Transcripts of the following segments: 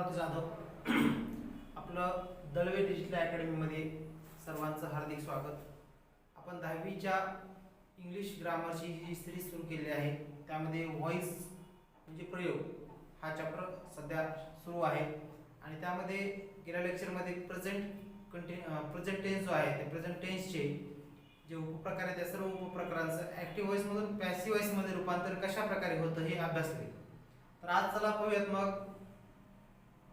सिद्धार्थ जाधव आपलं दळवे डिजिटल अकॅडमीमध्ये सर्वांचं हार्दिक स्वागत. आपण 10वीच्या इंग्लिश ग्रामरची जी सिरीज सुरू केली आहे त्यामध्ये व्हॉइस म्हणजे प्रयोग हा चॅप्टर सध्या सुरू आहे आणि त्यामध्ये गेल्या लेक्चरमध्ये प्रेझेंट टेन्स जो आहे ते प्रेझेंट टेन्सचे जे उपप्रकार आहेत त्या सर्व उपप्रकारांचं ॲक्टिव्ह व्हॉइसमधून पॅसिव्ह व्हॉइसमध्ये रूपांतर कशा प्रकारे होतं हे अभ्यासले. तर आज चला पाहूयात मग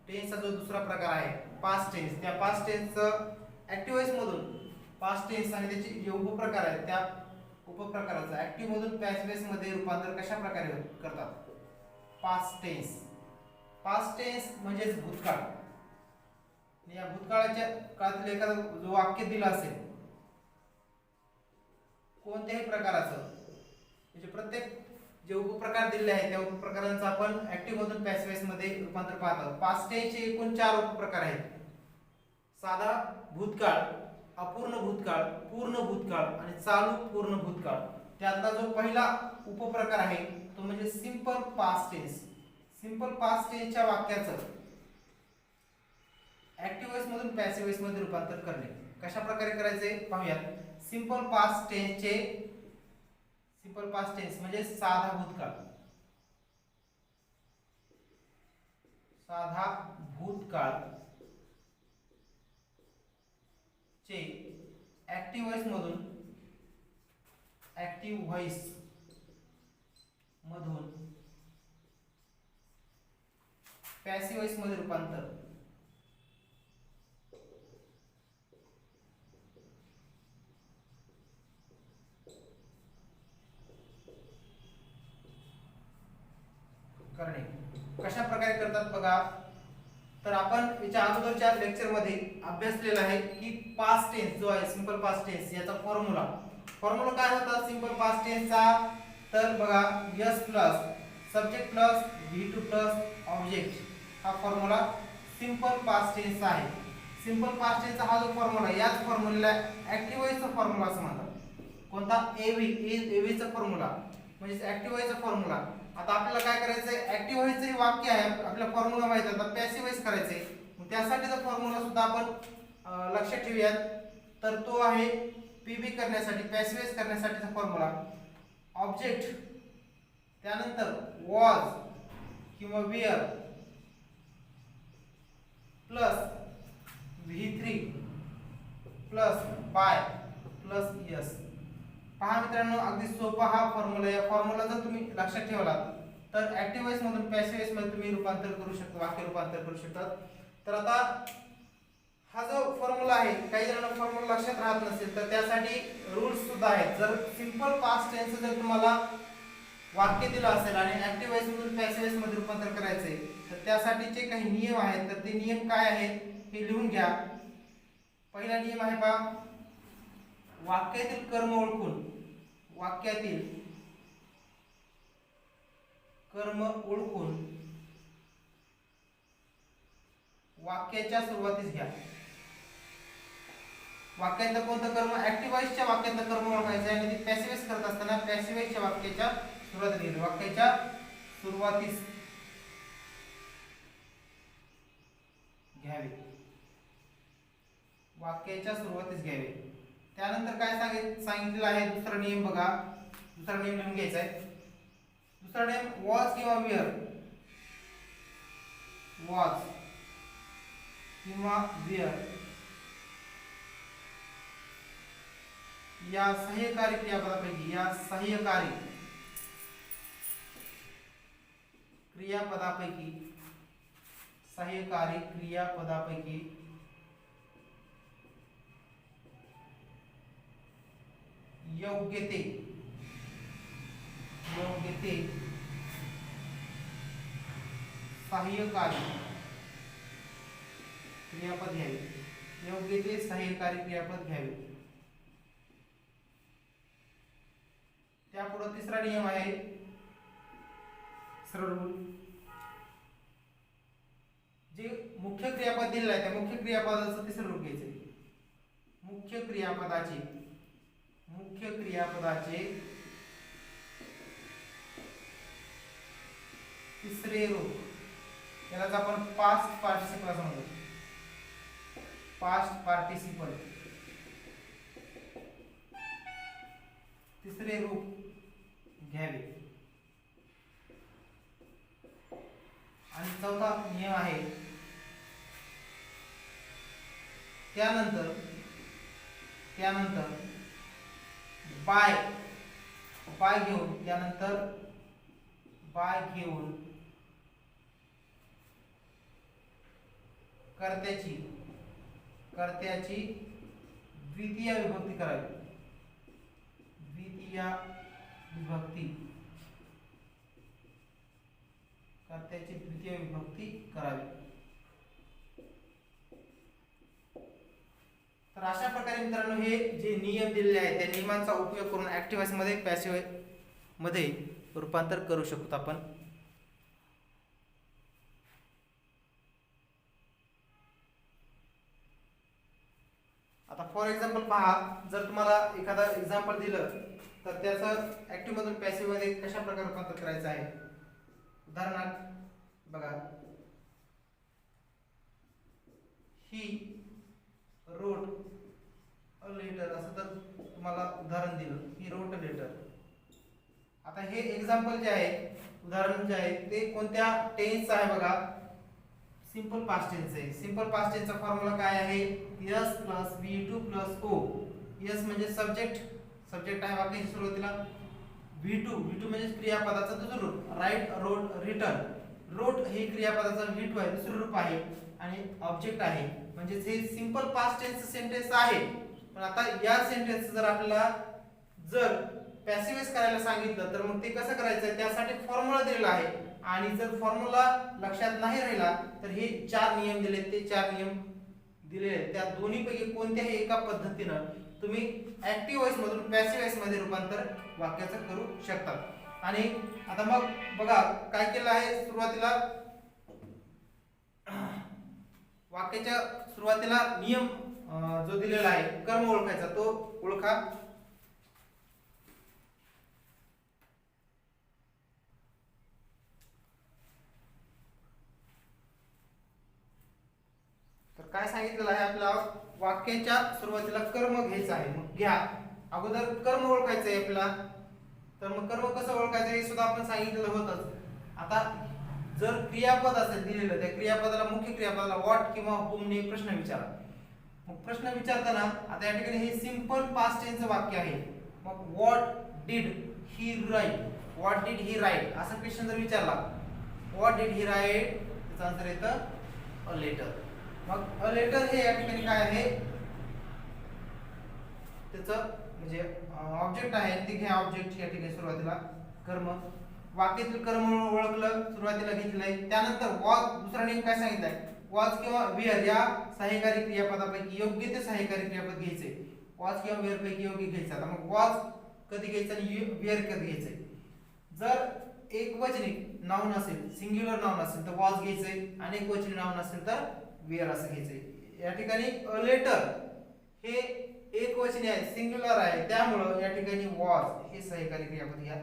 टेन्सचा जो दुसरा प्रकार आहे पास्ट टेन्स. त्या पास्ट टेन्सचं ॲक्टिव्ह व्हॉइसमधून पास्ट टेन्स आणि त्याचे जे उपप्रकार आहेत त्या उपप्रकाराचं ॲक्टिव्ह मधून पॅसिव्ह व्हॉइसमध्ये रूपांतर कशा प्रकारे करतात. Past tense. पास्ट टेन्स म्हणजेच भूतकाळ. या भूतकाळाच्या काळातील एखादं जो वाक्य दिलं असेल कोणत्याही प्रकाराचं म्हणजे प्रत्येक जे उपप्रकार दिलेले आहेत त्या उपप्रकारांचं आपण ऍक्टिव्ह मधून पॅसिव्ह व्हॉइस मध्ये रूपांतर पाहतो. पास्ट टेन्सचे एकूण 4 उपप्रकार आहेत. साधा भूतकाळ, अपूर्ण भूतकाळ, पूर्ण भूतकाळ आणि चालू पूर्ण भूतकाळ. त्यातला जो पहिला उपप्रकार आहे तो म्हणजे simple past tense. Simple past टेन्सच्या वाक्याचं ऍक्टिव्ह व्हॉइस मधून पॅसिव्ह व्हॉइस मध्ये रूपांतर करणे कशा प्रकारे करायचे पाहूयात. सिंपल पास्ट टेन्सचे सिंपल पास्ट टेन्स म्हणजे साधा भूतकाळ. साधा भूतकाळ चे ऍक्टिव्ह व्हॉइस मधून पॅसिव्ह व्हॉइस मध्ये रूपांतर करणे कशा प्रकारे करतात बघा. तर आपण याच्या अगोदरच्या लेक्चर मध्ये अभ्यासलेला आहे की पास्ट टेन्स जो आहे सिंपल पास्ट टेन्स याचा फॉर्म्युला काय होता सिंपल पास्ट टेन्सचा. तर बघा s plus subject plus v2 plus object हा फॉर्म्युला सिंपल पास्ट टेन्सचा आहे. सिंपल पास्ट टेन्सचा हा जो फॉर्म्युला याच फॉर्म्युल्याला ऍक्टिव्ह व्हॉइसचा फॉर्म्युला असं म्हणतात. कोणता एव्ही चा फॉर्म्युला म्हणजे ऍक्टिव्ह व्हॉइसचा फॉर्म्युला. आता आपल्याला काय करायचंय ऍक्टिव्ह व्हॉइसचं हे वाक्य आहे आपल्याला फॉर्म्युला माहिती आहे. आता पॅसिव्ह व्हॉइस करायचंय मग त्यासाठीचा फॉर्म्युला सुद्धा आपण लक्षात ठेवूयात. तर तो आहे पीबी करण्यासाठी पॅसिव्ह व्हॉइस करण्यासाठीचा फॉर्म्युला ऑब्जेक्ट त्यानंतर वॉज किंवा were plus v3 plus by plus s. पहा मित्रांनो अगदी सोपा हा फॉर्म्युला. या फॉर्म्युला जर तुम्ही लक्षात ठेवला तर ऍक्टिव्ह व्हॉइस मधून पॅसिव्ह व्हॉइस मध्ये तुम्ही रूपांतर करू शकता वाक्य रूपांतर करू शकतात. तर आता हा जो फॉर्म्युला आहे काही जणांना फॉर्म्युला लक्षात राहत नसेल तर त्यासाठी रूल्स सुद्धा आहेत. जर सिंपल पास्ट टेन्स जर तुम्हाला वाक्य दिलं असेल आणि ऍक्टिव्ह व्हॉइस मधून पॅसिव्ह व्हॉइस मध्ये रूपांतर करायचंय तर त्यासाठीचे काही नियम आहेत. तर ते नियम काय आहेत हे लिहून घ्या. पहिला नियम आहे पहा वाक्यातील कर्म ओळखून वाक्याच्या सुरुवातीस घ्या. वाक्यातलं कोणतं कर्म ऍक्टिव्ह व्हॉइसच्या वाक्यातलं कर्म ओळखायचं आहे आणि ते पॅसिव्ह व्हॉइस करत असताना पॅसिव्ह व्हॉइसच्या वाक्याच्या सुरुवातीस घ्यायचं. वाक्याच्या सुरुवातीस घ्यावे. वाक्याच्या सुरुवातीस घ्यावे. त्यानंतर काय सांगितलेलं आहे दुसरा नियम बघा. दुसरा नियम लिहून घ्यायचा आहे. दुसरा नियम वॉज किंवा वेअर या सहाय्यकारी क्रियापदापैकी योग्य ते सहाय्यकारी क्रियापद घ्यावे. योग्य ते सहाय्यकारी क्रियापद घ्यावे. त्यापुढे तिसरा नियम आहे सरळ रूल. जे मुख्य क्रियापद दिलेलं आहे त्या मुख्य क्रियापदाचं तिसरं रूप घ्यायचं. मुख्य क्रियापदाचे तिसरे रूप यालाच आपण पास्ट पार्टिसिपल असं म्हणतो. Past participle. तिसरे रूप घ्यावे. आणि चौथा नियम आहे, त्यानंतर बाय घेऊन, त्यानंतर बाय घेऊन कर्त्याची द्वितीय विभक्ती करावी. कर्त्याची द्वितीय विभक्ती करावी. तर अशा प्रकारे मित्रांनो हे जे नियम दिलेले आहेत त्या नियमांचा उपयोग करून ऍक्टिव्ह वॉइस मध्ये पॅसिव्ह मध्ये रूपांतर करू शकतो आपण. आता फॉर एक्झाम्पल पहा, जर तुम्हाला एखादा एक्झाम्पल दिलं तर त्याचं ऍक्टिव्ह मधून पॅसिव्ह मध्ये कशा प्रकारे रूपांतर करायचं आहे. उदाहरणार्थ बघा, ही रोट अ लेटर असं तर तुम्हाला उदाहरण दिलं, ही रोट अ लेटर. आता हे एक्झाम्पल जे आहे, उदाहरण जे आहे ते कोणत्या टेन्सचं आहे बघा, सिंपल पास्ट टेन्स आहे. सिंपल पास्ट टेन्सचा फॉर्म्युला काय आहे, S plus V2 plus O. S म्हणजे सब्जेक्ट आहे वाक्याच्या सुरुवातीला. V2 म्हणजे क्रियापदाचं दुसरं रूप. राईट, रोट, रिटर्न. रोट हे क्रियापदाचं V2 आहे, दुसरं रूप आहे आणि ऑब्जेक्ट आहे. म्हणजे हे सिंपल पास्ट टेन्स सेंटेन्स आहे. पण आता या सेंटेन्स जर आपल्याला पॅसिव्ह करायला सांगितलं तर मग ते कसं करायचं, त्यासाठी फॉर्म्युला दिलेला आहे. आणि जर फॉर्म्युला लक्षात नाही राहिला तर हे 4 नियम दिले, ते 4 नियम दिलेले आहेत. त्या दोन्हीपैकी कोणत्याही एका पद्धतीनं तुम्ही ऍक्टिव्ह वॉइस मधून पॅसिव्ह वॉइस मध्ये रूपांतर वाक्याचं करू शकता. आणि आता मग बघा काय केलं आहे, सुरुवातीला वाक्याच्या सुरुवातीला नियम जो दिलेला आहे कर्म ओळखायचा, तो ओळखा. तर काय सांगितलेलं आहे, आपल्याला वाक्याच्या सुरुवातीला कर्म घ्यायचं आहे. मग घ्या, अगोदर कर्म ओळखायचं आहे आपल्याला. तर मग कर्म कसं ओळखायचं हे सुद्धा आपण सांगितलेलं होतंच. आता जर क्रियापद असेल दिलेलं, त्या क्रियापदाला मुख्य क्रियापदाला व्हॉट किंवा हुमने प्रश्न विचारा. मग प्रश्न विचारताना आता या ठिकाणी हे सिंपल पास्ट टेन्सचं वाक्य आहे. मग व्हॉट डिड ही राईट असा क्वेश्चन जर विचारला, व्हॉट डिड ही राईट, त्याचा आन्सर येतं अ लेटर. मग अ लेटर हे या ठिकाणी काय आहे, त्याचं म्हणजे ऑब्जेक्ट आहे. ते घ्या ऑब्जेक्ट या ठिकाणी सुरुवातीला कर्म. वाक्यातील कर्म ओळखलं, सुरुवातीला घेतलंय. त्यानंतर वॉज, दुसरा नियम काय सांगितलाय, वॉज किंवा वेअर या सहाय्यकारी क्रियापदापैकी योग्य ते सहाय्यकारी क्रियापद घ्यायचे. वॉज किंवा वेअर पैकी योग्य घ्यायचं. आता मग वॉज कधी घ्यायचं आणि वेअर कधी घ्यायचंय. जर एकवचनी नाउन असेल, सिंग्युलर नाउन असेल तर वॉज घ्यायचंय, आणि एकवचनी नाउन असेल तर वेअर असं घ्यायचंय. या ठिकाणी अ लेटर हे एकवचनी आहे, सिंग्युलर आहे, त्यामुळं या ठिकाणी वॉज हे सहाय्यकारी क्रियापद घ्या,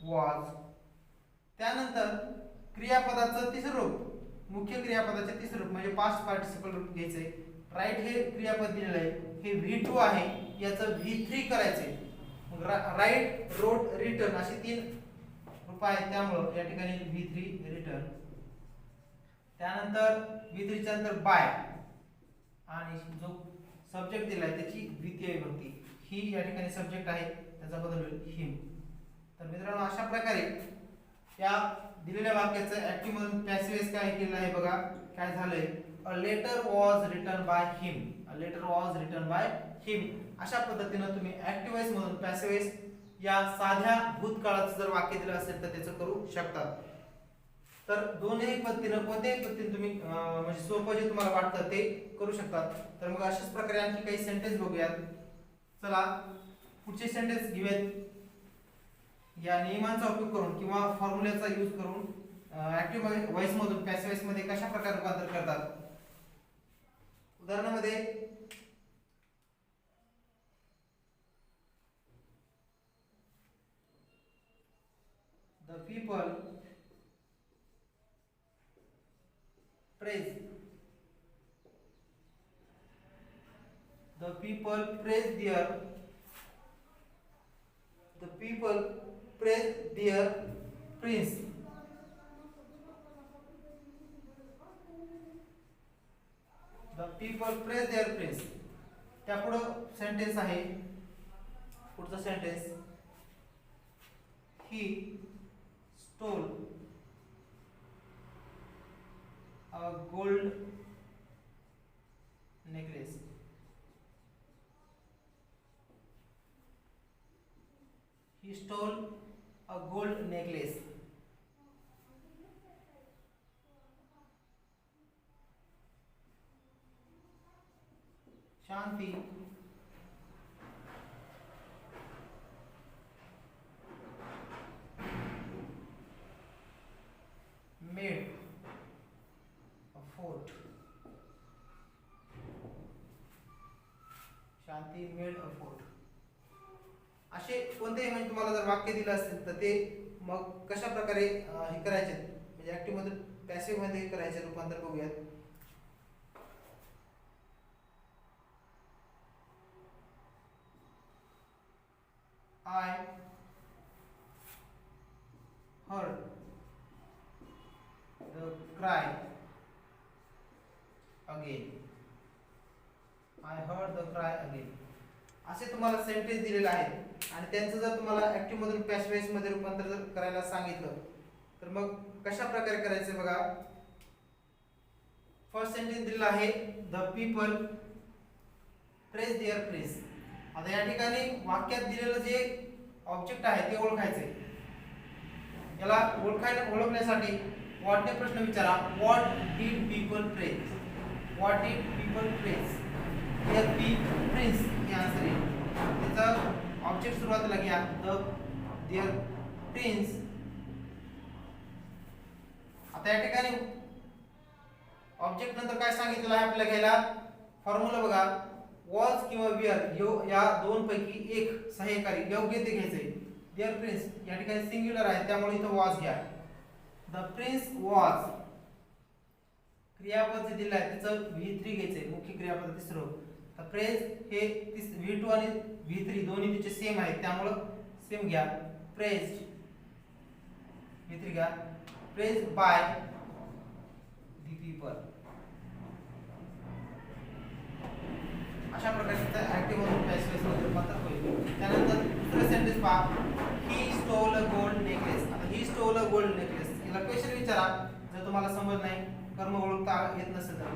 वॉज. त्यानंतर क्रियापदाचं तिसरं रूप, मुख्य क्रियापदाचे तिसरं रूप म्हणजे पास्ट पार्टिसिपल रूप घ्यायचंय. राईट हे क्रियापद दिलेलं आहे, हे V2 आहे, याचं V3 करायचंय. मग राईट, रोट, रिटर्न असे 3 रूप आहेत, त्यामुळं या ठिकाणी V3 रिटर्न. त्यानंतर V3 च्या नंतर बाय, आणि जो सब्जेक्ट दिलाय त्याची द्वितीय विभक्ती, ही या ठिकाणी सब्जेक्ट आहे, त्याचा बदल होईल हिम. तर मित्रांनो अशा प्रकारे या दिलेल्या वाक्याचं ऍक्टिव्ह मधून पॅसिव्ह काय केलं आहे बघा. काय झालंय, a letter was written by him, a letter was written by him. अशा पद्धतीने तुम्ही ऍक्टिव्ह वॉइस मधून पॅसिव्ह वॉइस या साध्या भूतकाळाचं जर वाक्य दिलं असेल तर त्याचं करू शकता. तर दोन्ही पद्धतीनं कोणत्याही पद्धतीने तुम्ही म्हणजे सोपं जे तुम्हाला वाटतं ते करू शकता. तर मग अशाच प्रकारे आणखी काही सेंटेन्स बघूयात. चला पुढचे सेंटेन्स घेऊयात. या नियमांचा उपयोग करून किंवा फॉर्म्युल्याचा यूज करून ऍक्टिव्ह व्हॉइस मधून पॅसिव्ह व्हॉइस मध्ये कशा प्रकारे रूपांतर करतात. उदाहरणामध्ये the people praise. The people praise their prince. The people praise their prince. त्या पुढं सेंटेन्स आहे, पुढचं sentence, he stole a gold necklace. He stole a gold necklace. Shanti made a fort. Shanti made a fort. असे कोणतेही म्हणजे तुम्हाला जर वाक्य दिलं असेल तर ते मग कशा प्रकारे हे करायचे, म्हणजे ऍक्टिव्ह मधून पॅसिव्ह मध्ये करायचे रूपांतर बघूयात. I heard the cry again. I heard the cry again. असे तुम्हाला सेंटेन्स दिलेले आहेत आणि त्यांचं जर तुम्हाला ऍक्टिव्ह मधून पॅसिव्ह मध्ये रूपांतर जर करायला सांगितलं तर मग कशा प्रकारे करायचं बघा. फर्स्ट सेंटेन्स दिलेला आहे, the people praise their prince. आता या ठिकाणी वाक्यात दिलेलं जे ऑब्जेक्ट आहे ते ओळखायचंय. याला ओळखण्यासाठी व्हॉटने प्रश्न विचारा. What did people praise. What did people praise. Here पी प्रिन्स हे आन्सर आहे. त्याचा ऑब्जेक्ट सुरुवातीला घ्या, द देअर प्रिन्स. आता या ठिकाणी ऑब्जेक्ट नंतर काय सांगितलं आहे आपल्याला घ्यायला, फॉर्म्युला बघा. वॉज किंवा विअर या दोन पैकी एक सहाय्यकारी योग्य ते घ्यायचे. देअर प्रिन्स या ठिकाणी सिंग्युलर आहे त्यामुळे इथं वॉज घ्या. The prince was. क्रियापद जे दिलं आहे त्याचं V3 घ्यायचंय, मुख्य क्रियापद तिसरं. तर प्रेज हे V2 आणि V3 दोन्ही तिचे सेम आहेत त्यामुळे सेम घ्या. प्रेज्ड V3 घ्या. Praise by the people. अशा प्रकारचे ऍक्टिव्ह मधून पॅसिव्ह मध्ये रूपांतर होईल. त्यानंतर दुसरं सेंटेन्स पहा, he stole a gold necklace. आता he stole a gold necklace याला क्वेश्चन विचारा जर तुम्हाला समज नाही, कर्म ओळखता येत नसेल तर.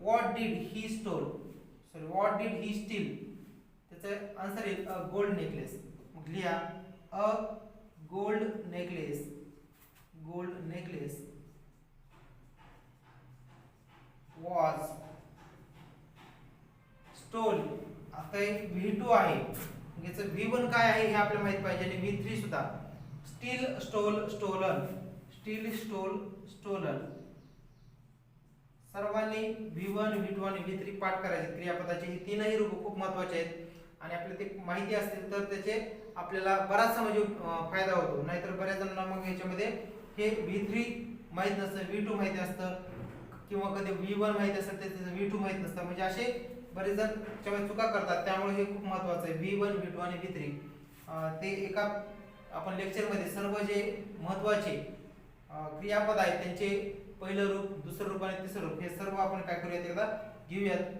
What did he stole, sorry what did he steal. त्याचं आन्सर येईल अ गोल्ड नेकलेस. मग लिहा a gold necklace. Gold necklace was stole. आता एक V2 आहे, याचं V1 काय आहे हे आपल्याला माहित पाहिजे आणि V3 सुद्धा. Steal stole stolen. Steal stole stolen. सर्वांनी V1 V2 आणि V3 पाठ करायचे क्रियापदाचे. हे तीनही रूप खूप महत्त्वाचे आहेत आणि आपल्याला ते माहिती असतील तर त्याचे आपल्याला बराचसा म्हणजे फायदा होतो. नाहीतर बऱ्याच जणांना मग याच्यामध्ये हे V3 माहित नसतं, V2 माहिती असतं किंवा कधी V1 माहिती असेल तर त्याचं V2 माहित नसतं. म्हणजे असे बरेच जण त्याच्यामध्ये चुका करतात. त्यामुळे हे खूप महत्त्वाचं आहे. V1 V2 आणि V3 ते एका आपण लेक्चरमध्ये सर्व जे महत्त्वाचे क्रियापद आहेत त्यांचे पहिलं रूप, दुसरं रूप आणि तिसरं रूप हे सर्व आपण काय करूयात एकदा घेऊयात.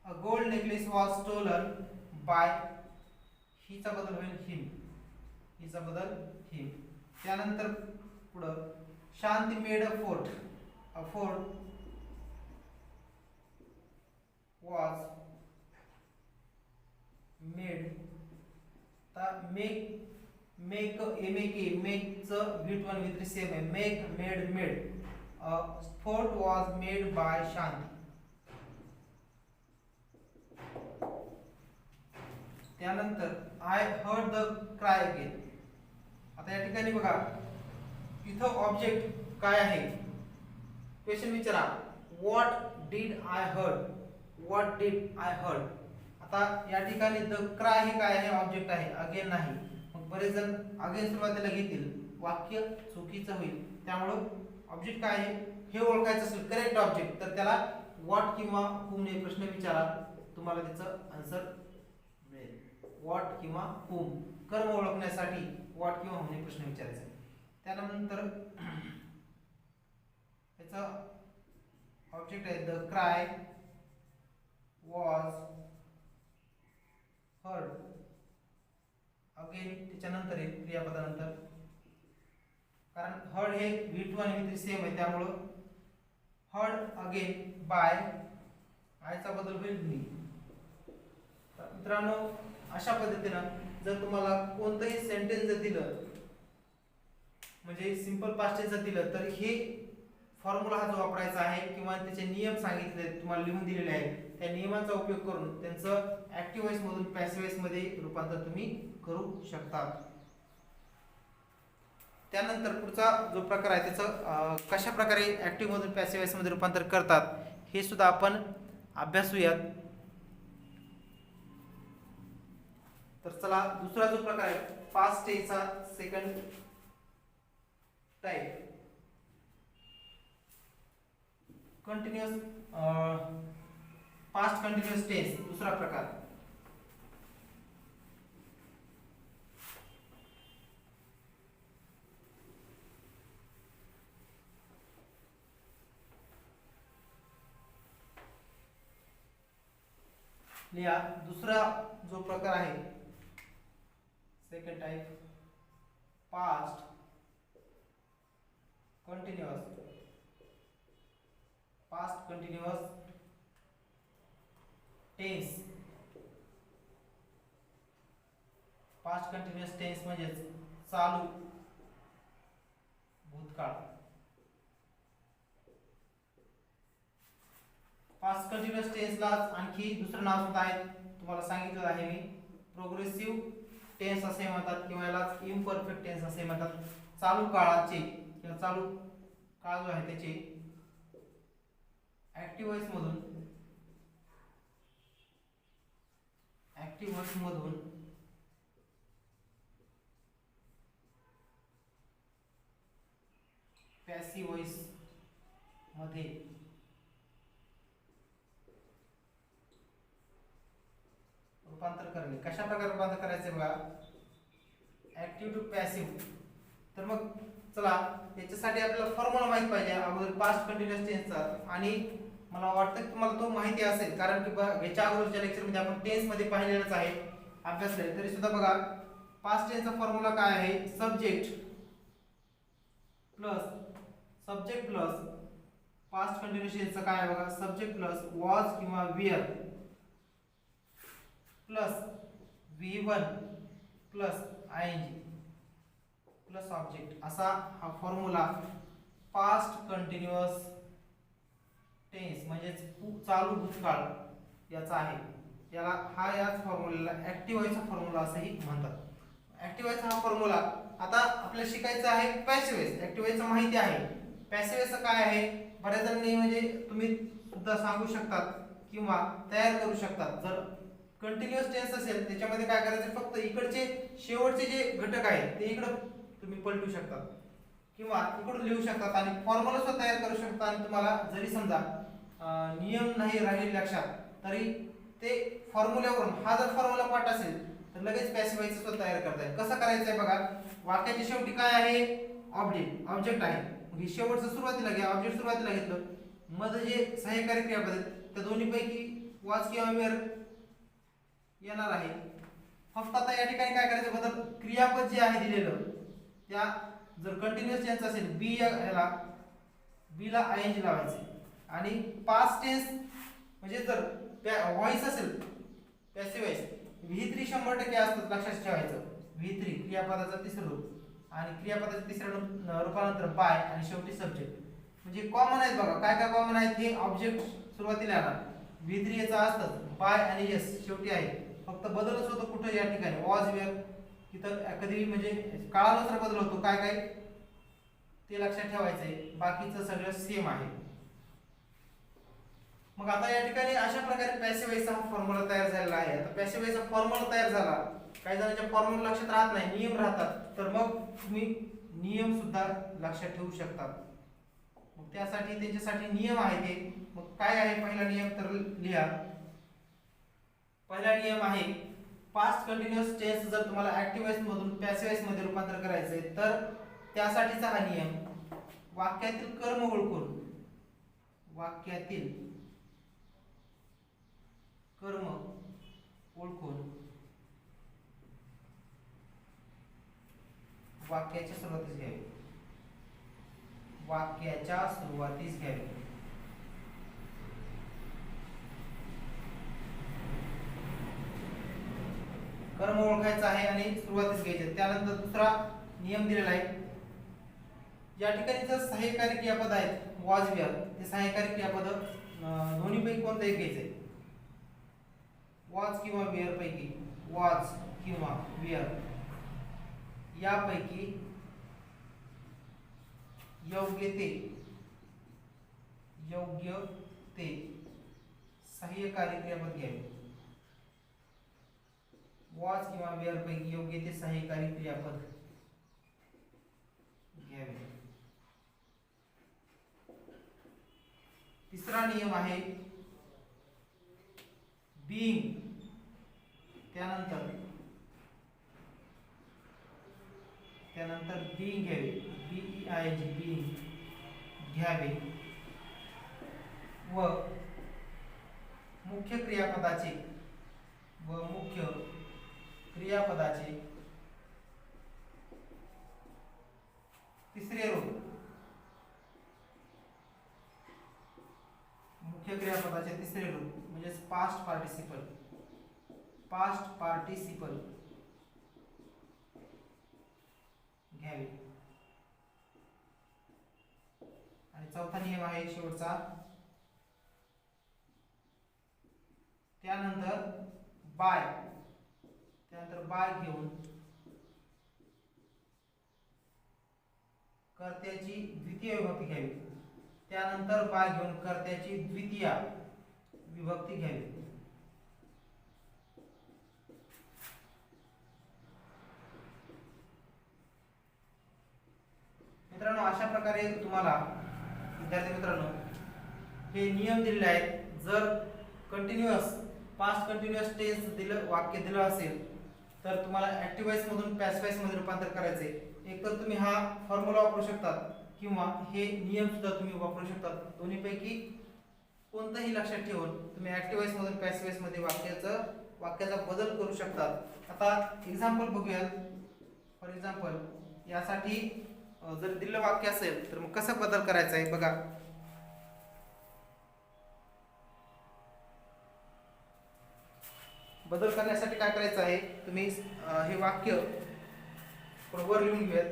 A gold necklace was stolen by. हिचा बदल होईल हिम. हिचा बदल हिम. त्यानंतर पुढं Shanti made a fort. A fort was made. make च V2 आणि V3 सेम आहे. made a fort was made by Shanti. त्यानंतर I heard the cry again. आता या ठिकाणी बघा इथं ऑब्जेक्ट काय आहे, क्वेश्चन विचारा. what did I heard. What did I heard. आता या ठिकाणी द क्राय हे काय आहे, ऑब्जेक्ट आहे, अगेन नाही. मग बरेच जण अगेन सुरुवातीला घेतील, वाक्य चुकीचं होईल. त्यामुळे ऑब्जेक्ट काय आहे हे ओळखायचं असेल, करेक्ट ऑब्जेक्ट, तर त्याला व्हॉट किंवा हुम ने प्रश्न विचारा, तुम्हाला त्याचं आन्सर मिळेल. व्हॉट किंवा हुम, कर्म ओळखण्यासाठी व्हॉट किंवा हुम ने प्रश्न विचारायचा. त्यानंतर त्याचा ऑब्जेक्ट आहे the cry was heard. Again त्याच्यानंतर आहे क्रियापदानंतर, कारण हर्ड हे V2 आणि V3 सेम आहे, त्यामुळं हर्ड अगेन बाय, आयचा बदल होईल मी. मित्रांनो अशा पद्धतीनं जर तुम्हाला कोणतंही सेंटेन्स जर दिलं, म्हणजे सिंपल पास्ट टेन्स जर दिलं, तर हे फॉर्म्युला हा जो वापरायचा आहे किंवा त्याचे नियम सांगितले तुम्हाला लिहून दिलेले आहेत, त्या नियमांचा उपयोग करून त्यांचं ऍक्टिव्ह वॉइस मधून पॅसिव्ह वॉइस मध्ये रूपांतर तुम्ही करू शकता. त्यानंतर पुढचा जो प्रकार आहे त्याचं कशा प्रकारे ऍक्टिव्ह मधून पॅसिव्ह वॉइस मध्ये रूपांतर करतात हे सुद्धा आपण अभ्यासूयात. तर चला दुसरा जो प्रकार आहे पास्ट टेन्सचा second type, continuous past continuous tense, दुसरा प्रकार. लिहा दुसरा जो प्रकार आहे second type past continuous, past continuous tense. Past continuous tense म्हणजे चालू भूतकाळ. पास्ट कंटिन्यूअस टेन्सला आणखी दुसरं नाव सुद्धा आहे, तुम्हाला सांगितलं आहे मी, प्रोग्रेसिव्ह टेन्स असे म्हणतात किंवा याला इम्परफेक्ट टेन्स असे म्हणतात. चालू काळाचे किंवा चालू काळ जो आहे त्याचे ऍक्टिव्ह वॉइस मधून पॅसिव्ह वॉइस मध्ये रूपांतर करणे. कशा प्रकारे रूपांतर करायचे बघा, ऍक्टिव्ह टू पॅसिव्ह. तर मग चला याच्यासाठी आपल्याला फॉर्म्युला माहित पाहिजे अगोदर पास्ट कंटिन्यूअस टेन्सचा, आणि मला वाटतं की तुम्हाला तो माहिती असेल कारण की याच्या अगोदरच्या लेक्चर मध्ये आपण टेन्स मध्ये पाहिलेलंच आहे, अभ्यासले. तरी सुद्धा बघा पास्ट टेन्सचा फॉर्म्युला काय आहे, सब्जेक्ट प्लस पास्ट कंटिन्यूअस टेन्सचा काय आहे बघा, सब्जेक्ट प्लस वॉज किंवा were plus V1 plus ING plus object, असा हा फॉर्म्युला पास्ट कंटिन्यूअस टेन्स म्हणजे चालू भूतकाळ याचा आहे. याच फॉर्म्युल्याला ऍक्टिव्ह वॉइसचा फॉर्म्युला असंही म्हणतात. ऍक्टिव्ह वॉइसचा हा फॉर्म्युला आता आपल्याला शिकायचा आहे पॅसिव्ह वॉइस. ऍक्टिव्ह वॉइसचं माहिती आहे, पॅसिव्ह वॉइसचं काय आहे बऱ्याच जणांनी म्हणजे तुम्ही सुद्धा सांगू शकतात किंवा तयार करू शकतात. जर कंटिन्यूअस टेन्स असेल त्याच्यामध्ये काय करायचं, फक्त इकडचे शेवटचे जे घटक आहेत ते इकडं तुम्ही पलटू शकतात किंवा इकडून लिहू शकतात आणि फॉर्म्युला सुद्धा तयार करू शकता. आणि तुम्हाला जरी समजा नियम नाही राहिले लक्षात तरी ते फॉर्म्युल्यावरून, हा जर फॉर्म्युला पाठ असेल तर लगेच पॅसिव्ह वॉइस सुद्धा तयार करता येईल. कसं करायचं आहे बघा, वाक्याच्या शेवटी काय आहे, ऑब्जेक्ट आहे. मग शेवटचं सुरुवातीला घ्या, ऑब्जेक्ट सुरुवातीला घेतलं, मध्ये जे सहाय्यकारी क्रियापद आहेत त्या दोन्हीपैकी वॉज किंवा वेअर येणार आहे. फक्त आता या ठिकाणी काय करायचं बदल, क्रियापद जे आहे दिलेलं त्या जर कंटिन्यूअस टेन्स असेल बी याला बी ला ING लावायचे आणि पास्ट टेन्स म्हणजे जर व्हॉइस असेल पॅसिव्ह वॉइस V3 100% असतं, लक्षात ठेवायचं. V3 क्रियापदाचा तिसरं रूप आणि क्रियापदाच्या तिसऱ्या रूपानंतर बाय आणि शेवटी सब्जेक्ट. म्हणजे कॉमन आहेत बघा, काय कॉमन आहेत, हे ऑब्जेक्ट सुरुवातीला येणार, V3 याचा असतं, बाय आणि यस शेवटी आहे. फक्त बदलच होतो कुठे या ठिकाणी, वॉज वेअर तिथं कधी म्हणजे काळानुसार बदल होतो, काय ते लक्षात ठेवायचं आहे. बाकीचं सगळं सेम आहे. मग आता या ठिकाणी अशा प्रकारे पॅसिव्ह वॉइसचा हा फॉर्म्युला तयार झालेला आहे. आता पॅसिव्ह वॉइसचा फॉर्म्युला तयार झाला, काही जणांच्या फॉर्म्युला लक्षात राहत नाही, नियम राहतात, तर मग तुम्ही नियम सुद्धा लक्षात ठेवू शकता. मग त्यासाठी त्यांच्यासाठी नियम आहे ते. मग काय आहे पहिला नियम तर लिहा. पहिला नियम आहे पास्ट कंटिन्युअस टेन्स जर तुम्हाला ऍक्टिव्ह वॉइस मधून पॅसिव्ह वॉइस मध्ये रूपांतर करायचे तर त्यासाठीचा हा नियम. वाक्यातील कर्म ओळखून, वाक्यातील कर्म ओळखून वाक्याच्या सुरुवातीस घ्यावे. वाक्याच्या सुरुवातीस घ्यावे. कर्म ओळखायचं आहे आणि सुरुवातीस घ्यायचे. त्यानंतर दुसरा नियम दिलेला आहे. या ठिकाणी जर सहाय्यकारी क्रियापद आहेत वॉज वेअर, ते सहाय्यकारी क्रियापद दोन्हीपैकी कोणतं एक घ्यायचंय. वॉज किंवा वेअर पैकी, वॉज किंवा वेअर यापैकी योग्य ते सहाय्यकारी क्रियापद घ्यावे. वॉज किंवा वेअर पैकी योग्य ते सहाय्यकारी क्रियापद घ्यावे. तिसरा नियम आहे बीइंग, त्यानंतर बीइंग घ्यावे. BEING बीइंग घ्यावे व मुख्य क्रियापदाचे तिसरे रूप, मुख्य क्रियापदाचे तिसरे रूप म्हणजे पास्ट पार्टिसिपल घ्यावे. आणि चौथा नियम आहे शेवटचा. त्यानंतर बाय घेऊन कर्त्याची द्वितीय विभक्ती घ्यावी. त्यानंतर बाय घेऊन कर्त्याची द्वितीय विभक्ती घ्यावी. मित्रांनो, अशा प्रकारे तुम्हाला विद्यार्थी मित्रांनो हे नियम दिलेले आहेत. जर कंटिन्युअस पास्ट कंटिन्युअस टेन्स दिलं वाक्य दिलं असेल तर तुम्हाला ऍक्टिव्ह वॉइस मधून पॅसिव्ह वॉइस मध्ये रूपांतर करायचे. एक तर तुम्ही हा फॉर्म्युला वापरू शकतात किंवा हे नियम सुद्धा तुम्ही वापरू शकतात. दोन्हीपैकी कोणतंही लक्षात ठेवून तुम्ही ऍक्टिव्ह वॉइस मधून पॅसिव्ह वॉइस मध्ये वाक्याचा बदल करू शकतात. आता एक्झाम्पल बघूयात. फॉर एक्झाम्पल यासाठी जर दिलेलं वाक्य असेल तर मग कसा बदल करायचा आहे बघा. बदल करण्यासाठी काय करायचं आहे, तुम्ही हे वाक्य वर लिहून घेऊयात.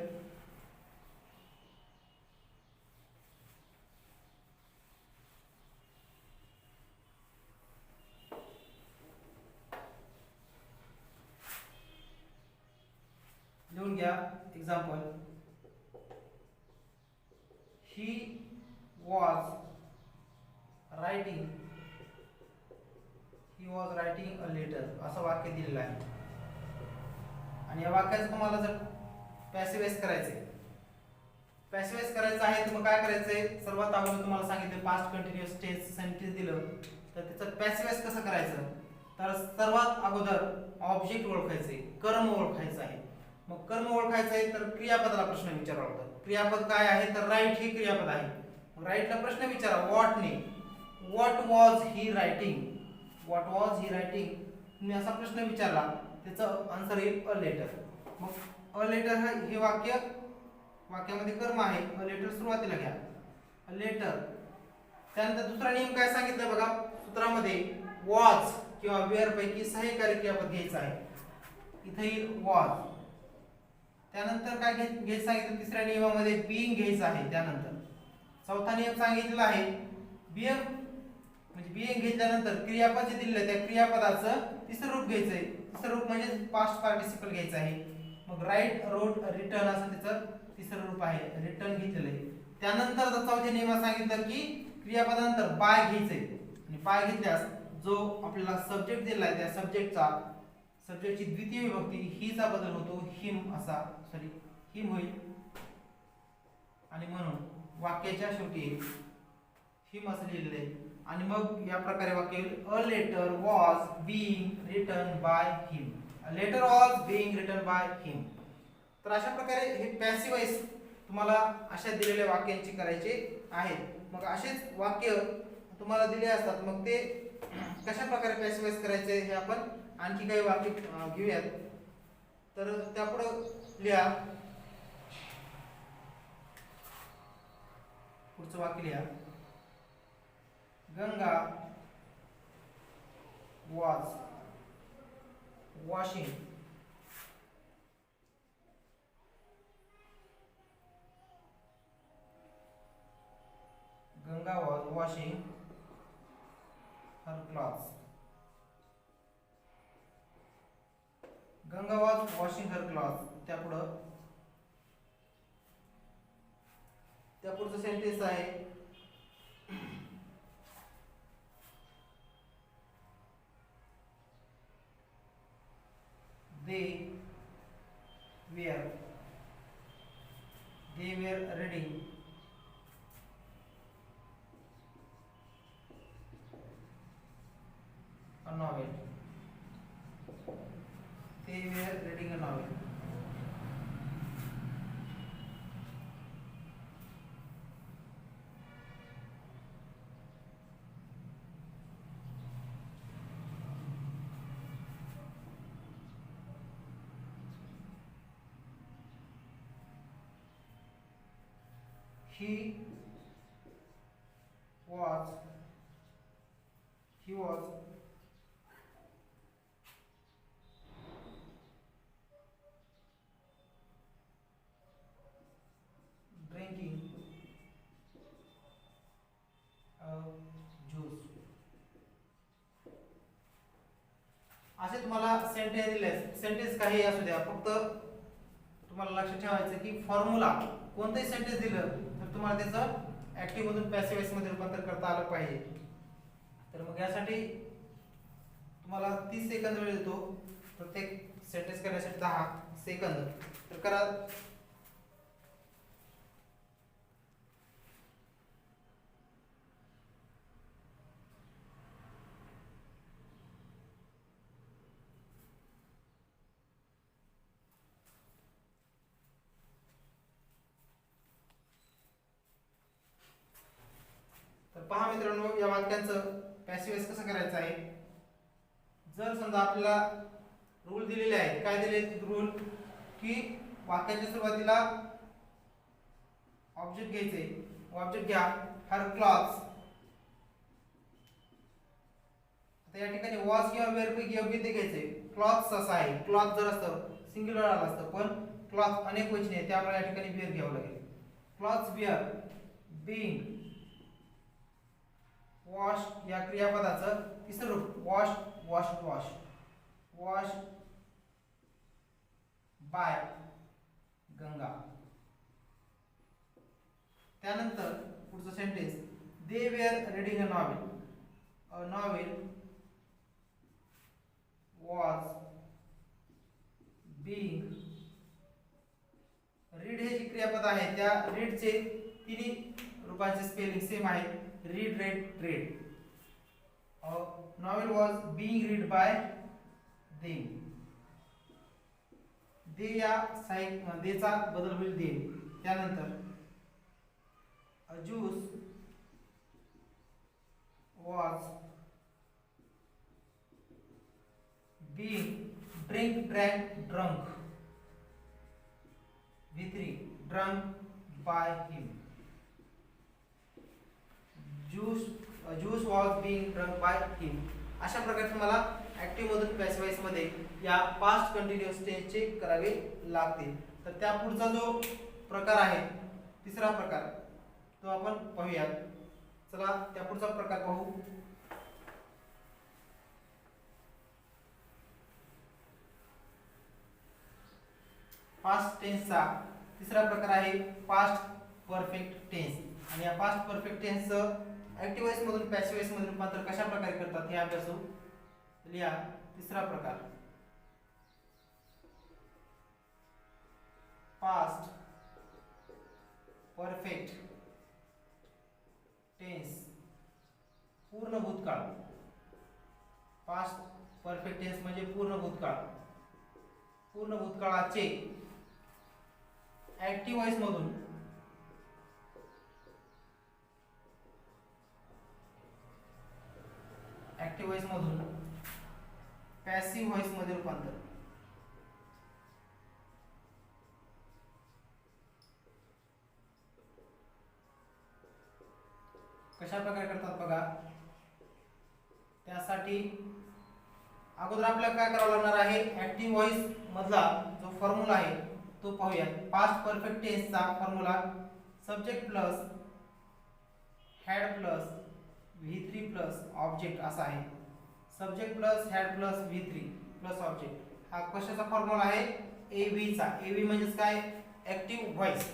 लिहून घ्या. Example, he was writing a letter असं वाक्य दिलेलं आहे. आणि या वाक्याचं तुम्हाला जर पॅसिव्हाइज करायचंय आहे तर मग काय करायचंय, सर्वात अगोदर तुम्हाला सांगितलं पास्ट कंटिन्युअस टेन्स सेंटेन्स दिलं तर त्याचं पॅसिव्हाइज कसं करायचं. तर सर्वात अगोदर ऑब्जेक्ट ओळखायचे, कर्म ओळखायचं आहे. मग कर्म ओळखायचं आहे तर क्रियापदाला प्रश्न विचारावा लागतो. क्रियापद काय आहे तर राईट हे क्रियापद आहे. मग राईटला प्रश्न विचारा व्हॉट वॉज ही रायटिंग. तुम्ही असा प्रश्न विचारला त्याचं आन्सर येईल अ लेटर. मग अ लेटर हे वाक्यामध्ये कर्म आहे. अ लेटर सुरुवातीला घ्या, अ लेटर. त्यानंतर दुसरा नियम काय सांगितलं बघा सूत्रामध्ये, वॉज किंवा वेअर पैकी सहाय्यकारी क्रियापद घ्यायचं आहे. इथे येईल वॉज. त्यानंतर काय घ्यायचं सांगितलं तिसऱ्या नियमामध्ये, बीइंग घ्यायचं आहे. त्यानंतर चौथा नियम सांगितलेला आहे बीइंग म्हणजे बीइंग घेतल्यानंतर क्रियापद जे दिलेलं त्या क्रियापदाचं तिसरं रूप घ्यायचंय. तिसरं रूप म्हणजे पास्ट पार्टिसिपल घ्यायचं आहे. मग राईट, रोट, रिटर्न असं त्याचं तिसरं रूप आहे. रिटर्न घेतलेलं आहे. त्यानंतर चौथ्या नियमात सांगितलं की क्रियापदानंतर बाय घ्यायचंय. आणि बाय घेतल्यास जो आपल्याला सब्जेक्ट दिला आहे त्या सब्जेक्टची द्वितीय विभक्ती हीचा बदल होतो हिम होईल. आणि म्हणून वाक्याच्या शेवटी हिम असं लिहिलेलं आहे आणि मग या प्रकारे वाक्य येईल a letter was being written by him. A letter was being written by him. तर अशा प्रकारे हे पॅसिव्ह वॉइस तुम्हाला अशा दिलेल्या वाक्यांची करायचे आहेत. मग असेच वाक्य तुम्हाला दिले असतात मग ते कशा प्रकारे पॅसिव्ह वॉइस करायचे हे आपण आणखी काही वाक्य घेऊयात. तर त्यापुढं लिहा पुढचं वाक्य लिहा Ganga was washing Ganga was washing her clothes. Ganga was washing her clothes. त्यापुढचं सेंटेन्स आहे they were reading a novel. They were reading a novel. He was drinking a juice. असे तुम्हाला सेंटेन्स दिले. सेंटेन्स काही असू द्या फक्त तुम्हाला लक्षात ठेवायचं की फॉर्म्युला कोणतेही सेंटेन्स दिलं तर तुम्हाला त्याचं ऍक्टिव्ह मधून पॅसिव्ह वॉइस मध्ये रूपांतर करता आलं पाहिजे. तर मग यासाठी तुम्हाला 30 सेकंद वेळ देतो प्रत्येक सेंटेन्स करण्यासाठी 10 सेकंद. तर करा. तर पहा मित्रांनो या वाक्यांचं पॅसिव्ह वॉइस कसं करायचं आहे. जर समजा आपल्याला रूल दिलेले आहेत. काय दिले रूल की वाक्याच्या सुरुवातीला ऑब्जेक्ट घ्यायचे. ऑब्जेक्ट घ्या हर क्लॉथ्स. आता या ठिकाणी वॉज किंवा वेअर पैकी योग्य ते घ्यायचे. क्लॉथ्स असं आहे. क्लॉथ जर असतं सिंग्युलर आलं असतं पण क्लॉथ अनेक वचने आहे त्यामुळे या ठिकाणी वेअर घ्यावं लागेल. क्लॉथ्स वेअर बीइंग वॉश या क्रियापदाचं तिसरं रूप wash washed wash wash by Ganga. त्यानंतर पुढचं sentence they were reading a novel. A novel was being. Read हे जे क्रियापद आहे त्या रीडचे तिन्ही रूपांचे स्पेलिंग सेम आहे. Read read read. Novel was being read by them. They या देचा बदल होईल दे. त्यानंतर a juice was being drink drank drunk. V3 drunk by him. Juice was being drunk by him. अशा प्रकारे तुम्हाला ऍक्टिव्ह मधून पॅसिव्ह वॉइस मध्ये या पास्ट कंटिन्युअस टेन्सचे करावे लागतील. तर त्या पुढचा जो प्रकार आहे तिसरा प्रकार तो आपण पाहूयात. चला त्या पुढचा प्रकार पाहू. पास्ट टेन्सचा तिसरा प्रकार आहे पास्ट परफेक्ट टेन्स. आणि या पास्ट परफेक्ट टेन्सचं ऍक्टिव्ह वॉइस मधून पॅसिव्ह वॉइस मध्ये रूपांतर कशा प्रकारे करतात हे अभ्यासू. लिहा तिसरा प्रकार पास्ट परफेक्ट टेन्स पूर्ण भूतकाळ, पास्ट परफेक्ट टेन्स म्हणजे पूर्ण भूतकाळ, पूर्ण भूतकाळाचे ऍक्टिव्ह व्हॉइस मधून पॅसिव्ह व्हॉइस मध्ये रूपांतर. कशा प्रकारे करतात बघा. त्यासाठी अगोदर आपल्याला काय करावं लागणार आहे, ऍक्टिव्ह व्हॉइस मधला जो फॉर्म्युला आहे तो पाहूया. पास्ट परफेक्ट टेन्सचा formula subject plus had plus V3 plus object असा आहे. Subject plus had plus V3 plus object हा कशाचा फॉर्म्युला आहे, AV चा. AV म्हणजे काय, ऍक्टिव्ह व्हॉइस.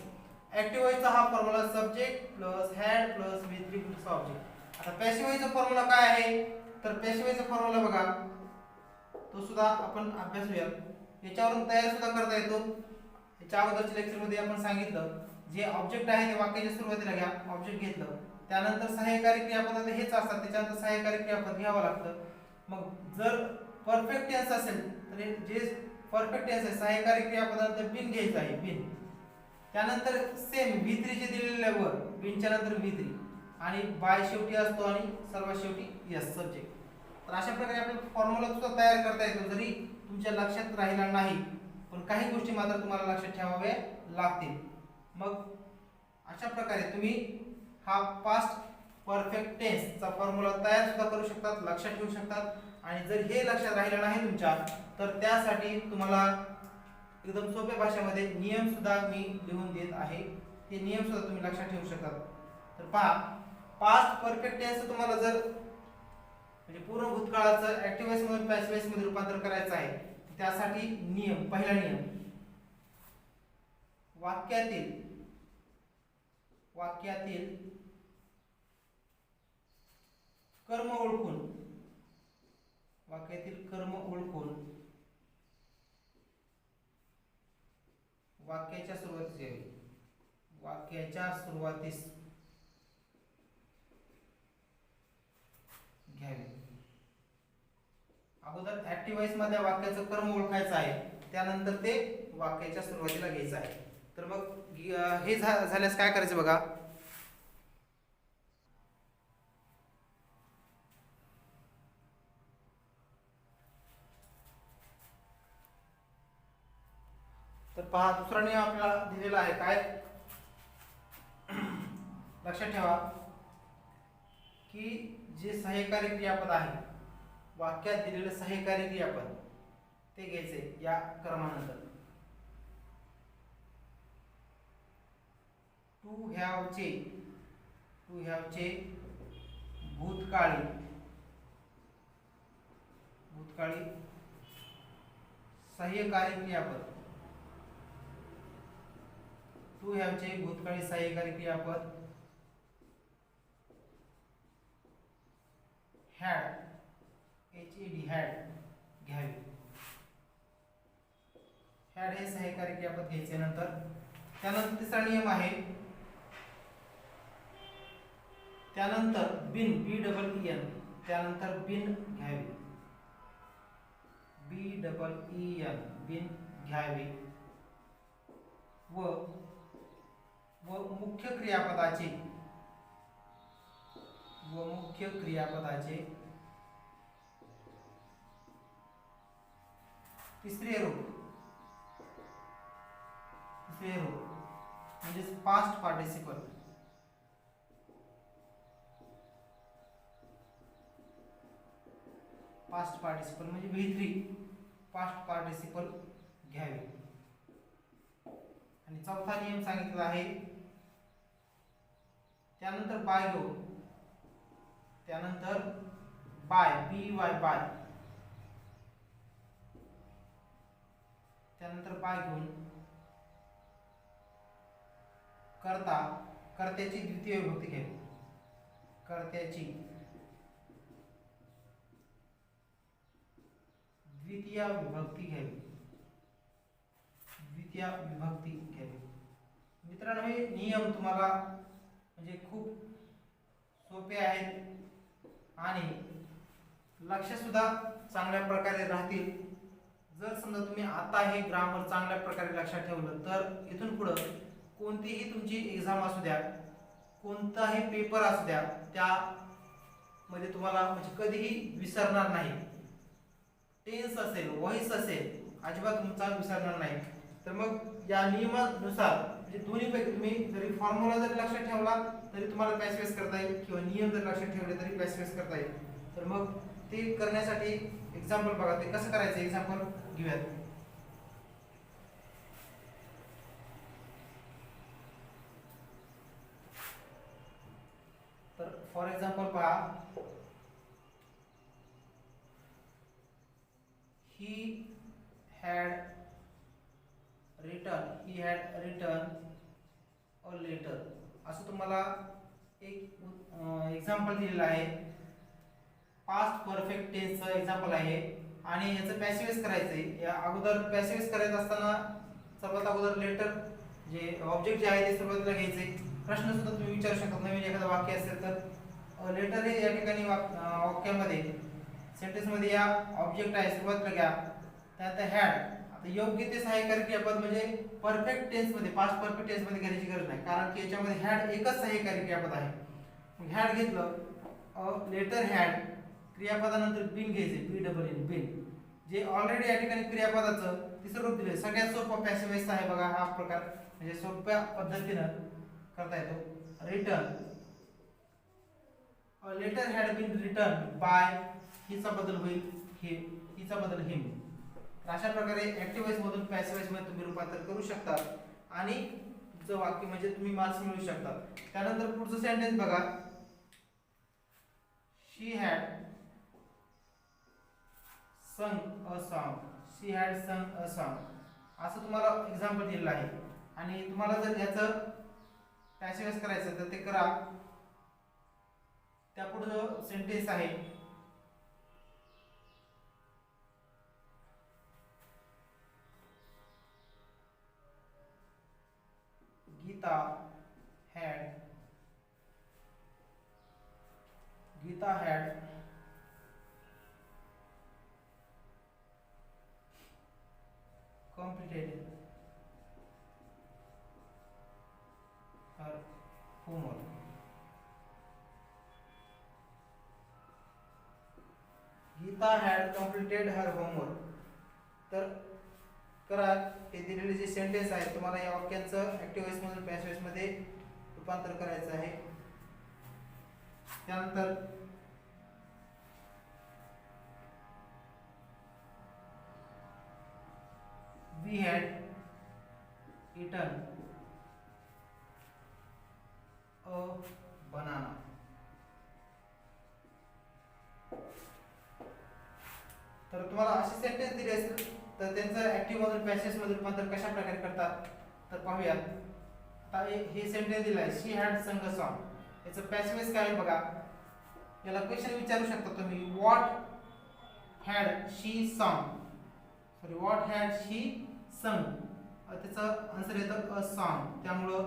ऍक्टिव्ह व्हॉइसचा हा formula subject plus had plus V3 plus object. आता पॅसिव्ह व्हॉइसचा फॉर्म्युला काय आहे, तर पॅसिव्ह व्हॉइसचा फॉर्म्युला बघा, तो सुद्धा आपण अभ्यासूया. याच्यावरून तयार सुद्धा करता येतो. याच्या अगोदरच्या लेक्चर मध्ये आपण सांगितलं, जे ऑब्जेक्ट आहे ते वाक्याच्या सुरुवातीला घ्या, ऑब्जेक्ट घेतलं, त्यानंतर सहाय्यकारी क्रियापद हेच असतात, त्याच्यानंतर सहाय्यकारी क्रियापद घ्यावं लागतं. मग जर परफेक्ट टेन्स असेल तर जे परफेक्ट टेन्स आहे सहाय्यकारी क्रियापदानंतर बिन घ्यायचं आहे, बिन. त्यानंतर सेम V3 चे दिलेले वर, बिनच्या नंतर V3 आणि बाय शेवटी असतो आणि सर्वात शेवटी यस सब्जेक्ट. तर अशा प्रकारे आपण फॉर्म्युला सुद्धा तयार करता येतो, जरी तुमच्या लक्षात राहिला नाही पण काही गोष्टी मात्र तुम्हाला लक्षात ठेवाव्या लागतील. मग अशा प्रकारे तुम्ही हा पास्ट परफेक्ट टेन्स चा फॉर्म्युला तयार सुद्धा करू शकतात, लक्षात ठेवू शकतात. आणि जर हे लक्षात राहिलं नाही तुमच्या, तर त्यासाठी तुम्हाला एकदम सोप्या भाषेमध्ये नियम सुद्धा मी लिहून देत आहे, ते नियम सुद्धा तुम्ही लक्षात ठेवू शकतात. तर पहा, पास्ट परफेक्ट टेन्स तुम्हाला जर म्हणजे पूर्ण भूतकाळाचं ऍक्टिव्ह व्हॉइस मधून पॅसिव्ह व्हॉइस मध्ये रूपांतर करायचं आहे, त्यासाठी नियम, पहिला नियम, वाक्यातील कर्म ओळखून, वाक्यातील कर्म ओळखून वाक्याच्या सुरुवातीस घ्यावे. अगोदर ऍक्टिव्ह व्हॉइस मध्ये वाक्याचं कर्म ओळखायचं आहे, त्यानंतर ते वाक्याच्या सुरुवातीला घ्यायचं आहे. तर मग हे झाल्यास काय करायचं बघा. तर पहा, दुसरा नियम आपल्याला दिलेला आहे, काय लक्षात ठेवा की जे सहाय्यकारी क्रियापद आहे, वाक्यात दिलेले सहाय्यकारी क्रियापद ते घ्यायचे या क्रमानंतर. टू हॅव चे भूतकाळी सहाय्यकारी क्रियापद, टू हॅव चे भूतकाळी सहाय्यकारी क्रियापद हॅड, HAD हॅड घ्यावे. हॅड हे सहाय्यकारी क्रियापद घ्यायचे. नंतर त्यानंतर तिसरा नियम आहे, त्यानंतर बिन, BEEN, त्यानंतर बिन घ्यावे, BEEN बिन घ्यावे. व मुख्य क्रियापदाचे तिसरे रूप म्हणजे पास्ट पार्टिसिपल, म्हणजे V3 पास्ट पार्टिसिपल घ्यावे. आणि चौथा नियम सांगितलेला आहे, त्यानंतर बाय घेऊ, त्यानंतर बाय, बाय, त्यानंतर बाय घेऊन कर्त्याची द्वितीय विभक्ती घ्यावी, कर्त्याची द्वितीय विभक्ती घ्यावी. मित्रांनो, हे नियम तुम्हाला म्हणजे खूप सोपे आहेत आणि लक्ष सुद्धा चांगल्या प्रकारे राहतील. जर समजा तुम्ही आता हे ग्रामर चांगल्या प्रकारे लक्षात ठेवलं तर इथून पुढं कोणतीही तुमची एक्झाम असू द्या, कोणताही पेपर असू द्या, त्यामध्ये तुम्हाला म्हणजे कधीही विसरणार नाही. टेन्स असेल, व्हॉइस असेल, अजिबात तुमचा विसरणार नाही. तर मग या नियमानुसार म्हणजे दोन्हीपैकी तुम्ही जरी फॉर्म्युला जरी लक्षात ठेवला तरी तुम्हाला पॅसिव्ह करता येईल किंवा नियम जर लक्षात ठेवले तरी पॅसिव्ह करता येईल. तर मग ते करण्यासाठी एक्झाम्पल बघा, ते कसं करायचं एक्झाम्पल घेऊयात. तर फॉर एक्झाम्पल पहा, he had written a letter. असं तुम्हाला एक एक्झाम्पल दिलेलं आहे. पास्ट परफेक्ट टेन्सचं एक्झाम्पल आहे आणि याचं पॅसिव्ह करायचंय. या अगोदर पॅसिव्ह करायचं असताना सर्वात अगोदर लेटर जे ऑब्जेक्ट जे आहे ते सुरुवातीला घ्यायचे. प्रश्न सुद्धा तुम्ही विचारू शकता. नवीन एखादं वाक्य असेल तर लेटर हे या ठिकाणी वाक्यामध्ये सेंटेन्स मध्ये या ऑब्जेक्ट आहे सुरुवातीला घ्या. त्यानंतर हॅड. आता योग्य ते सहाय्यकारी क्रियापद म्हणजे परफेक्ट टेन्स मध्ये, पास्ट परफेक्ट टेन्स मध्ये घ्यायची गरज नाही कारण की याच्यामध्ये हॅड एकच सहाय्यकारी क्रियापद आहे. मग हॅड घेतलं, लेटर हॅड, क्रियापदानंतर बिन घ्यायचे, बी डबल इन, बिन, जे ऑलरेडी या ठिकाणी क्रियापदाचं तिसरं रूप दिले. सगळ्यात सोपा पॅसिव्ह आहे बघा हा प्रकार, म्हणजे सोप्या पद्धतीनं करता येतो. Written, letter had been written by, हिचा बदल होईल हे, हिचा बदल हिम. अशा प्रकारे ऍक्टिव्ह वॉइस मधून पॅसिव्ह वॉइस मध्ये तुम्ही रूपांतर करू शकता आणि तुमचं वाक्य म्हणजे तुम्ही मार्क्स मिळवू शकता. त्यानंतर पुढचं सेंटेन्स बघा, शी had sung a song, she had sung a song. असं तुम्हाला एक्झाम्पल दिलेलं आहे आणि तुम्हाला जर याचं पॅसिव्ह करायचं तर ते करा. त्यापुढे जो सेंटेन्स आहे, Gita had completed her homework. Gita had completed her homework. तर करा, हे दिलेले जे सेंटेन्स आहे तुम्हाला या वाक्यांचं ऍक्टिव्ह वॉइस मधून पॅसिव्ह वॉइस मध्ये रूपांतर करायचं आहे. त्यानंतर we had eaten a banana. तर तुम्हाला असे सेंटेन्स दिले असेल तर त्यांचं ऍक्टिव्ह मधून पॅसिव्ह मध्ये रूपांतर कशा प्रकारे करतात तर पाहूया. आता हे सेंटेन्स दिलं आहे, शी हॅड संग अ सॉन्ग. याचं पॅसिव्ह काय आहे बघा. याला क्वेश्चन विचारू शकता तुम्ही, what had she song, sorry what had she sung. त्याचं आन्सर येतं अ सॉन्ग. त्यामुळं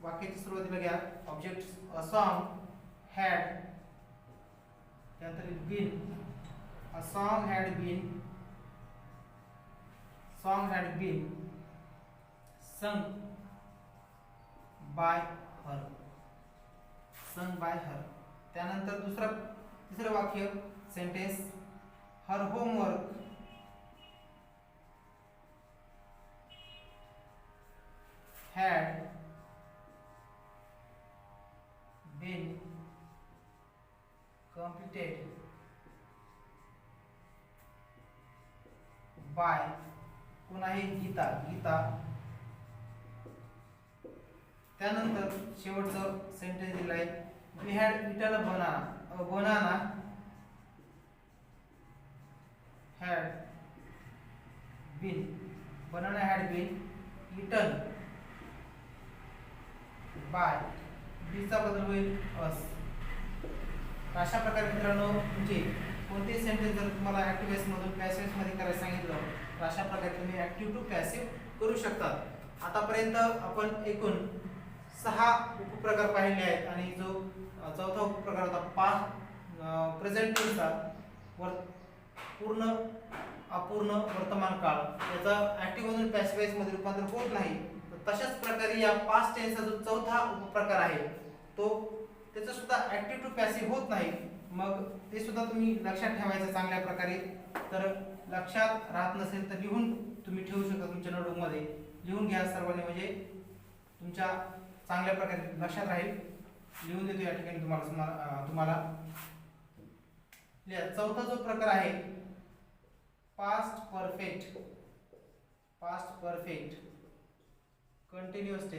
वाक्याची सुरुवातीला घ्या ऑब्जेक्ट अ सॉन्ग, हॅड, त्यानंतर bin, a song had been sung by her. त्यानंतर तिसरं वाक्य sentence, her homework had been completed by, पुन्हा आहे गीता. त्यानंतर शेवटचं सेंटेन्स दिलं आहे, we had eaten a banana had been eaten by, बीचा बदल होईल अस. अशा प्रकारे मित्रांनो तुमचे कोणतेही सेंटेन्स जर तुम्हाला ऍक्टिव्ह वॉइस मधून पॅसिव्ह मध्ये करायला सांगितलं तर अशा प्रकारे तुम्ही ऍक्टिव्ह टू पॅसिव्ह करू शकता. आतापर्यंत आपण एकूण 6 उपप्रकार पाहिले आहेत आणि जो चौथा उपप्रकार होता पास्ट प्रेझेंट टेन्सचा पूर्ण अपूर्ण वर्तमान काळ, याचा ऍक्टिव्ह मधून पॅसिव्ह वॉइस मध्ये रूपांतर होत नाही. तशाच प्रकारे या पास्ट टेन्सचा जो चौथा उपप्रकार आहे तो त्याचं सुद्धा ऍक्टिव्ह टू पॅसिव्ह होत नाही. मग ते सुद्धा तुम्ही लक्षात ठेवायचं चांगल्या प्रकारे. तर लक्षात राहत नसेल तर लिहून तुम्ही ठेवू शकता तुमच्या नोटबुक मध्ये. लिहून घ्या सर्वांनी, म्हणजे तुमच्या चांगल्या प्रकारे लक्षात राहील. लिहून देतो या ठिकाणी तुम्हाला चौथा जो प्रकार आहे पास्ट परफेक्ट कंटिन्युअस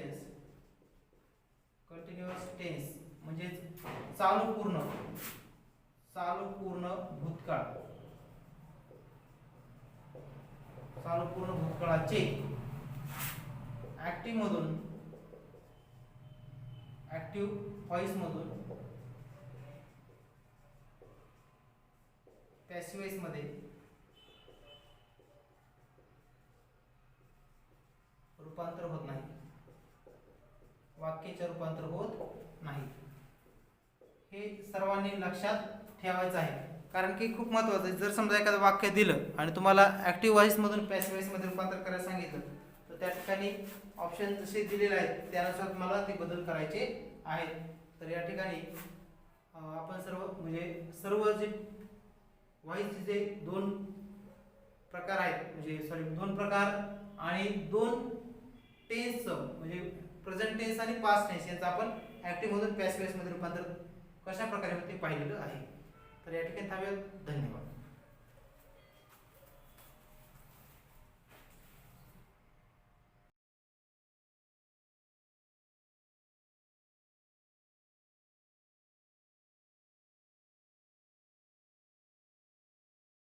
टेन्स म्हणजे चालू पूर्ण भूतकाळाचे ऍक्टिव्ह व्हॉइस मधून पॅसिव्ह व्हॉइस मध्ये रूपांतर होत नाही, वाक्याचे रूपांतर होत नाही. हे सर्वांनी लक्षात ठेवायचं आहे, कारण की खूप महत्त्वाचं आहे. जर समजा एखादं वाक्य दिलं आणि तुम्हाला ऍक्टिव्ह व्हॉइस मधून पॅसिव्ह व्हॉइस मध्ये रूपांतर करायला सांगितलं तर त्या ठिकाणी ऑप्शन जसे दिलेले आहेत त्यानुसार तुम्हाला ते बदल करायचे आहेत. तर या ठिकाणी आपण सर्व जे व्हॉइसचे जे दोन प्रकार आहेत, म्हणजे दोन प्रकार आणि दोन टेन्स, म्हणजे प्रेझेंट टेन्स आणि पास्ट टेन्स यांचं आपण ऍक्टिव्ह मधून पॅसिव्ह व्हॉइस मध्ये रूपांतर कशा प्रकारे होते पाहिलेलं आहे. तर या ठिकाणी थांबूया. धन्यवाद.